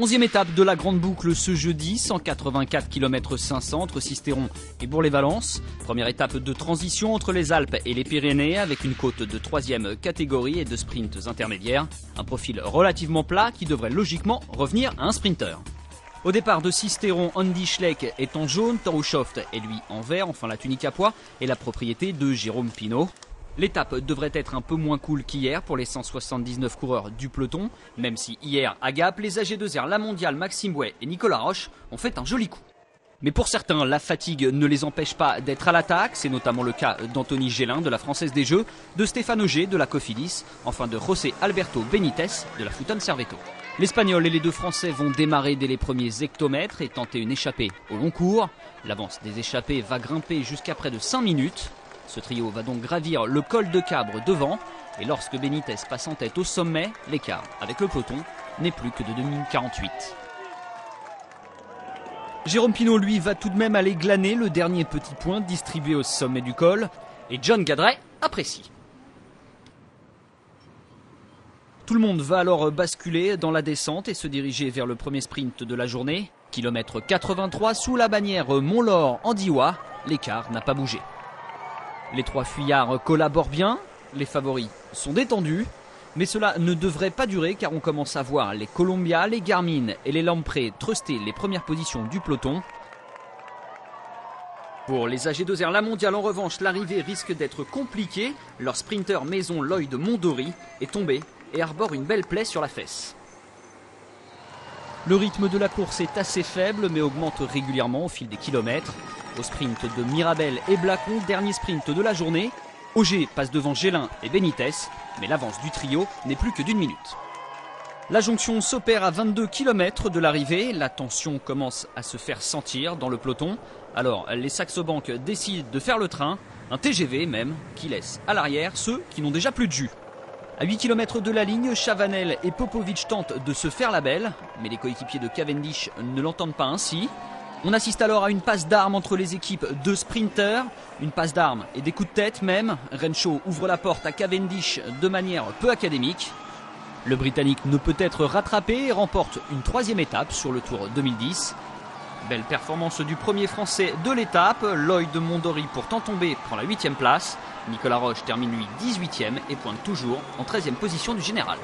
11e étape de la grande boucle ce jeudi, 184 km 500 entre Sisteron et Bourg-les-Valences. Première étape de transition entre les Alpes et les Pyrénées avec une côte de 3e catégorie et de sprints intermédiaires. Un profil relativement plat qui devrait logiquement revenir à un sprinter. Au départ de Sisteron, Andy Schleck est en jaune, Torushoft est lui en vert, enfin la tunique à pois est la propriété de Jérôme Pinault. L'étape devrait être un peu moins cool qu'hier pour les 179 coureurs du peloton, même si hier à Gap, les AG2R, la mondiale Maxime Bouet et Nicolas Roche ont fait un joli coup. Mais pour certains, la fatigue ne les empêche pas d'être à l'attaque, c'est notamment le cas d'Anthony Gélin de la Française des Jeux, de Stéphane Auger de la Cofidis, enfin de José Alberto Benitez de la Futon Serveto. L'Espagnol et les deux Français vont démarrer dès les premiers hectomètres et tenter une échappée au long cours. L'avance des échappés va grimper jusqu'à près de 5 minutes. Ce trio va donc gravir le col de Cabre devant et lorsque Benitez passe en tête au sommet, l'écart avec le peloton n'est plus que de 2 minutes 48. Jérôme Pinault, lui, va tout de même aller glaner le dernier petit point distribué au sommet du col et John Gadret apprécie. Tout le monde va alors basculer dans la descente et se diriger vers le premier sprint de la journée. Kilomètre 83 sous la bannière Mont-Laur en Diois, l'écart n'a pas bougé. Les trois fuyards collaborent bien, les favoris sont détendus, mais cela ne devrait pas durer car on commence à voir les Columbia, les Garmin et les Lamprey truster les premières positions du peloton. Pour les AG2R, la mondiale en revanche, l'arrivée risque d'être compliquée. Leur sprinter maison Lloyd Mondory est tombé et arbore une belle plaie sur la fesse. Le rythme de la course est assez faible mais augmente régulièrement au fil des kilomètres. Au sprint de Mirabel et Blacon, dernier sprint de la journée, Auger passe devant Gélin et Benitez, mais l'avance du trio n'est plus que d'1 minute. La jonction s'opère à 22 km de l'arrivée, la tension commence à se faire sentir dans le peloton. Alors les Saxo Bank décident de faire le train, un TGV même, qui laisse à l'arrière ceux qui n'ont déjà plus de jus. À 8 km de la ligne, Chavanel et Popovic tentent de se faire la belle, mais les coéquipiers de Cavendish ne l'entendent pas ainsi. On assiste alors à une passe d'armes entre les équipes de sprinters, une passe d'armes et des coups de tête même. Renshaw ouvre la porte à Cavendish de manière peu académique. Le Britannique ne peut être rattrapé et remporte une 3e étape sur le Tour 2010. Belle performance du premier Français de l'étape. Lloyd Mondory, pourtant tombé, prend la 8e place. Nicolas Roche termine lui 18e et pointe toujours en 13e position du général.